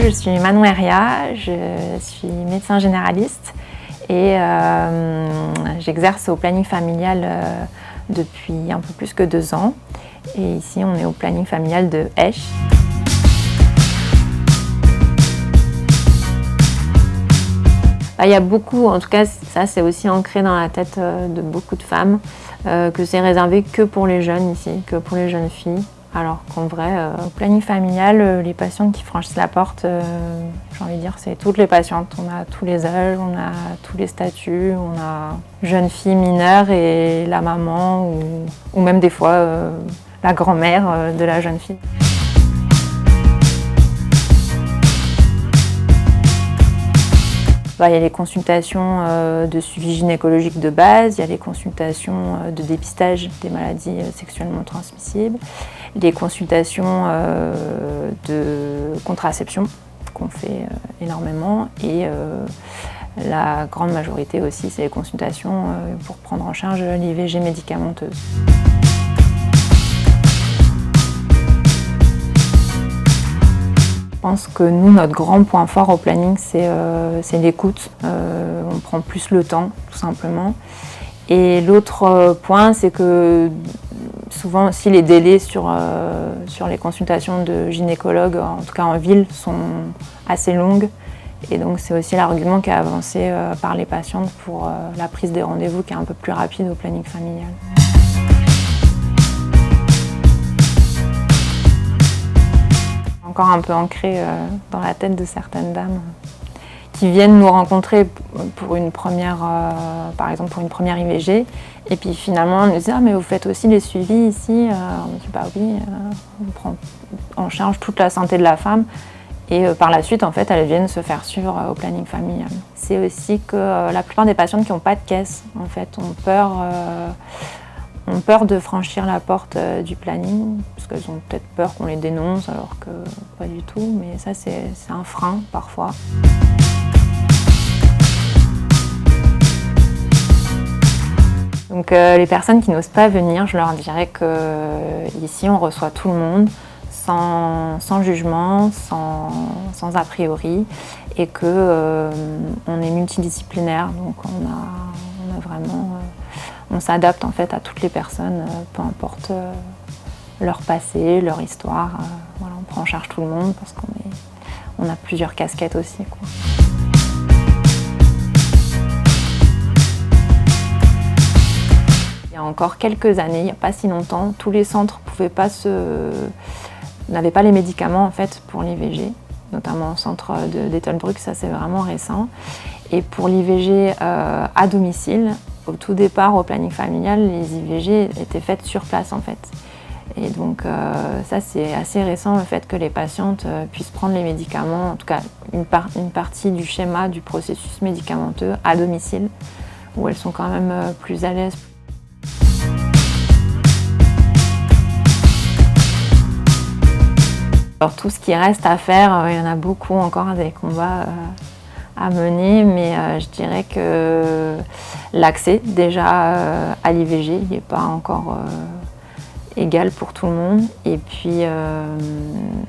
je suis Manon Heria, je suis médecin généraliste et j'exerce au planning familial depuis un peu plus que 2 ans. Et ici, on est au planning familial de Esch. Il y a beaucoup, en tout cas ça c'est aussi ancré dans la tête de beaucoup de femmes, que c'est réservé que pour les jeunes ici, que pour les jeunes filles. Alors qu'en vrai, au planning familial, les patientes qui franchissent la porte, j'ai envie de dire, c'est toutes les patientes. On a tous les âges, on a tous les statuts, on a jeune fille mineure et la maman ou même des fois la grand-mère de la jeune fille. Il y a les consultations de suivi gynécologique de base, il y a les consultations de dépistage des maladies sexuellement transmissibles, les consultations de contraception qu'on fait énormément et la grande majorité aussi, c'est les consultations pour prendre en charge l'IVG médicamenteuse. Je pense que nous, notre grand point fort au planning, c'est l'écoute. On prend plus le temps, tout simplement. Et l'autre point, c'est que souvent aussi les délais sur les consultations de gynécologues, en tout cas en ville, sont assez longues. Et donc c'est aussi l'argument qui est avancé par les patientes pour la prise des rendez-vous qui est un peu plus rapide au planning familial. Encore un peu ancré dans la tête de certaines dames qui viennent nous rencontrer pour une première, par exemple pour une première IVG, et puis finalement on nous dit « Ah mais vous faites aussi les suivis ici ?» On dit « Bah oui, on prend en charge toute la santé de la femme » et par la suite en fait elles viennent se faire suivre au planning familial. C'est aussi que la plupart des patientes qui n'ont pas de caisse en fait ont peur de franchir la porte du planning, parce qu'elles ont peut-être peur qu'on les dénonce, alors que pas du tout, mais ça c'est un frein parfois. Donc les personnes qui n'osent pas venir, je leur dirais qu'ici on reçoit tout le monde, sans jugement, sans a priori, et qu'on est multidisciplinaire, donc on a vraiment... On s'adapte en fait à toutes les personnes, peu importe leur passé, leur histoire. Voilà, on prend en charge tout le monde parce qu'on a plusieurs casquettes aussi, quoi. Il y a encore quelques années, il n'y a pas si longtemps, tous les centres n'avaient pas les médicaments en fait pour l'IVG, notamment au centre d'Ettelbruck, ça c'est vraiment récent. Et pour l'IVG à domicile, au tout départ, au planning familial, les IVG étaient faites sur place en fait. Et donc ça c'est assez récent, le fait que les patientes puissent prendre les médicaments, en tout cas une partie du schéma du processus médicamenteux à domicile, où elles sont quand même plus à l'aise. Alors tout ce qui reste à faire, il y en a beaucoup encore des combats à mener, mais je dirais que l'accès déjà à l'IVG n'est pas encore égal pour tout le monde. Et puis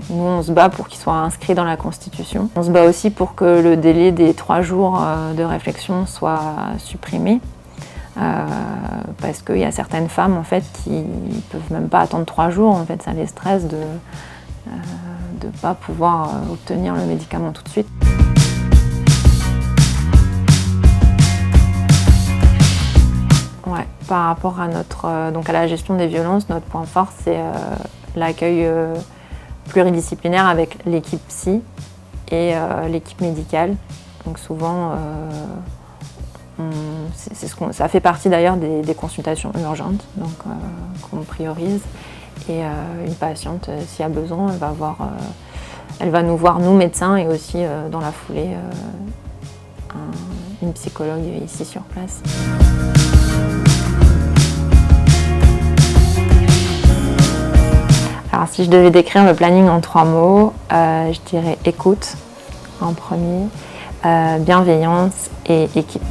nous on se bat pour qu'il soit inscrit dans la Constitution. On se bat aussi pour que le délai des 3 jours de réflexion soit supprimé. Parce qu'il y a certaines femmes en fait qui ne peuvent même pas attendre 3 jours, en fait ça les stresse de ne pas pouvoir obtenir le médicament tout de suite. Ouais, par rapport à à la gestion des violences, notre point fort c'est l'accueil pluridisciplinaire avec l'équipe psy et l'équipe médicale. Donc souvent, ça fait partie d'ailleurs des consultations urgentes qu'on priorise. Et une patiente, s'il y a besoin, elle va nous voir, nous médecins, et aussi dans la foulée une psychologue ici sur place. Alors si je devais décrire le planning en 3 mots, je dirais écoute en premier, bienveillance et équipe.